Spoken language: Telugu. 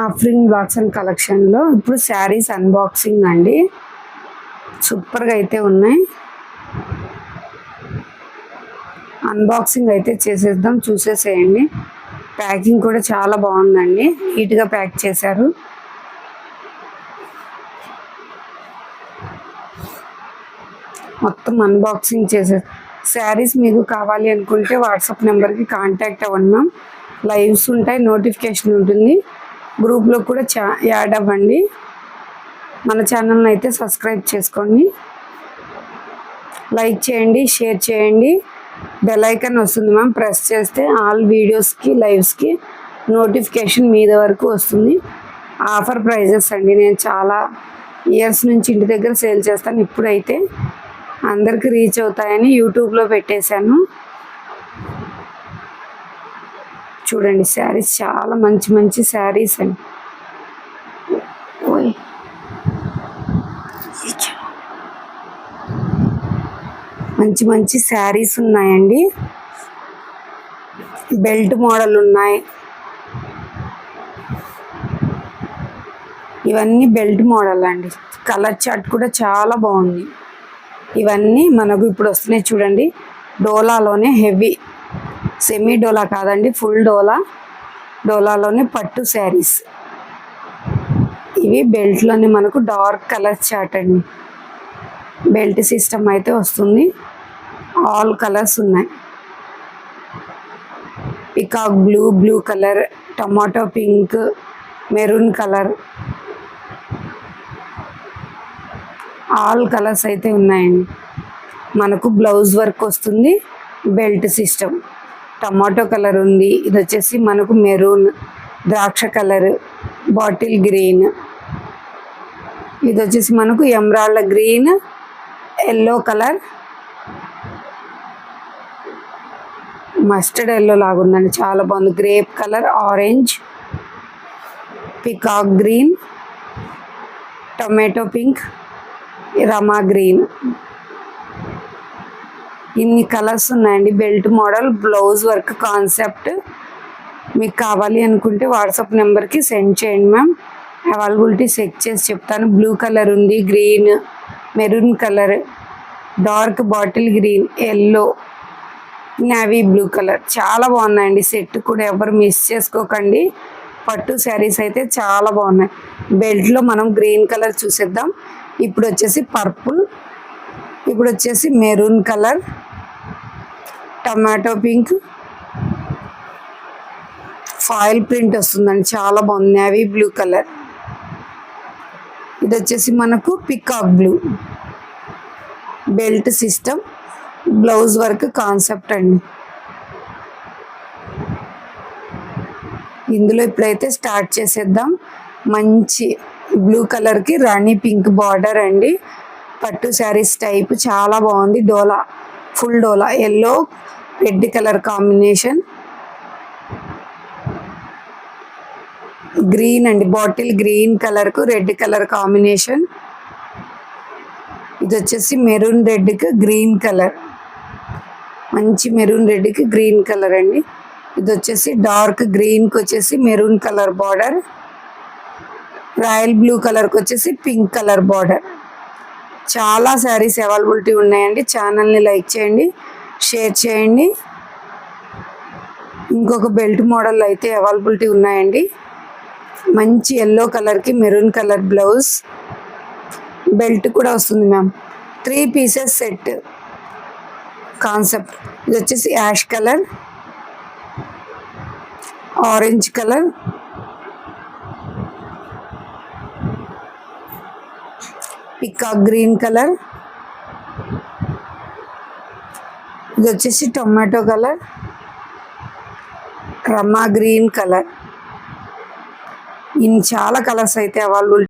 ఆఫరింగ్ బ్లాగ్స్ అండ్ కలెక్షన్లో ఇప్పుడు శారీస్ అన్బాక్సింగ్ అండి. సూపర్గా అయితే ఉన్నాయి. అన్బాక్సింగ్ అయితే చేసేద్దాం, చూసేసేయండి. ప్యాకింగ్ కూడా చాలా బాగుందండి, నీట్గా ప్యాక్ చేశారు. మొత్తం అన్బాక్సింగ్ చేసే శారీస్ మీకు కావాలి అనుకుంటే వాట్సాప్ నెంబర్కి కాంటాక్ట్ అవ్వండి మ్యామ్. లైవ్స్ ఉంటాయి, నోటిఫికేషన్ ఉంటుంది. గ్రూప్లో కూడా యాడ్ అవ్వండి. మన ఛానల్ని అయితే సబ్స్క్రైబ్ చేసుకోండి, లైక్ చేయండి, షేర్ చేయండి. బెల్ ఐకాన్ వస్తుంది మ్యామ్, ప్రెస్ చేస్తే ఆల్ వీడియోస్కి లైవ్స్కి నోటిఫికేషన్ మీద వరకు వస్తుంది. ఆఫర్ ప్రైజెస్ అండి. నేను చాలా ఇయర్స్ నుంచి ఇంటి దగ్గర సేల్ చేస్తాను. ఇప్పుడైతే అందరికి రీచ్ అవుతాయని యూట్యూబ్లో పెట్టేశాను. చూడండి, శారీస్ చాలా మంచి మంచి శారీస్ అండి. మంచి మంచి శారీస్ ఉన్నాయండి. బెల్ట్ మోడల్ ఉన్నాయి. ఇవన్నీ బెల్ట్ మోడల్ అండి. కలర్ చార్ట్ కూడా చాలా బాగుంది. ఇవన్నీ మనకు ఇప్పుడు వస్తున్నాయి చూడండి. డోలాలోనే హెవీ, సెమీ డోలా కాదండి, ఫుల్ డోలాలోనే పట్టు శారీస్. ఇవి బెల్ట్లోనే మనకు డార్క్ కలర్ చార్ట్ అండి. బెల్ట్ సిస్టమ్ అయితే వస్తుంది. ఆల్ కలర్స్ ఉన్నాయి. Peacock blue colour, tomato pink, maroon colour, all colours అయితే ఉన్నాయండి. మనకు బ్లౌజ్ వర్క్ వస్తుంది. బెల్ట్ సిస్టమ్ టమాటో కలర్ ఉంది. ఇది వచ్చేసి మనకు మెరూన్, ద్రాక్ష కలర్, బాటిల్ గ్రీన్. ఇది వచ్చేసి మనకు emerald green, yellow colour, mustard yellow లాగుందండి, చాలా బాగుంది. Grape colour, orange, peacock green, tomato pink, Rama green. ఇన్ని కలర్స్ ఉన్నాయండి. Belt model, blouse work concept. మీకు కావాలి అనుకుంటే వాట్సాప్ నెంబర్కి సెండ్ చేయండి మ్యామ్. అవైలబిలిటీ చెక్ చేసి చెప్తాను. బ్లూ కలర్ ఉంది, green, maroon colour, dark bottle green, yellow, navy blue colour. చాలా బాగున్నాయండి. సెట్ కూడా ఎవరు మిస్ చేసుకోకండి. పట్టు శారీస్ అయితే చాలా బాగున్నాయి. బెల్ట్లో మనం గ్రీన్ కలర్ చూసేద్దాం. ఇప్పుడు వచ్చేసి పర్పుల్, ఇప్పుడు వచ్చేసి maroon colour, tomato pink, foil print వస్తుందండి, చాలా బాగుంది. Navy blue colour. ఇది వచ్చేసి మనకు peacock blue. Belt system, blouse work concept అండి. ఇందులో ఇప్పుడైతే స్టార్ట్ చేసేద్దాం. మంచి బ్లూ కలర్కి రాణి పింక్ బార్డర్ అండి. పట్టు శారీస్ టైప్ చాలా బాగుంది. డోలా, ఫుల్ డోలా, yellow red colour combination, green అండి, బాటిల్ గ్రీన్ కలర్కు రెడ్ కలర్ కాంబినేషన్. ఇది వచ్చేసి మెరూన్ రెడ్కి గ్రీన్ కలర్, మంచి మెరూన్ రెడ్కి గ్రీన్ కలర్ అండి. ఇది వచ్చేసి డార్క్ గ్రీన్కి వచ్చేసి maroon colour border, royal blue కలర్కి వచ్చేసి పింక్ కలర్ బార్డర్. చాలా శారీస్ అవైలబిలిటీ ఉన్నాయండి. ఛానల్ని లైక్ చేయండి, షేర్ చేయండి. ఇంకొక బెల్ట్ మోడల్ అయితే అవైలబిలిటీ ఉన్నాయండి. మంచి ఎల్లో కలర్కి మెరూన్ కలర్ బ్లౌజ్, బెల్ట్ కూడా వస్తుంది మ్యామ్. 3 pieces set concept. ఇది వచ్చేసి ash colour, orange colour, peacock green colour, ఇది వచ్చేసి టొమాటో కలర్, రమా గ్రీన్ కలర్. ఇన్ని చాలా కలర్స్ అయితే అవైలబుల్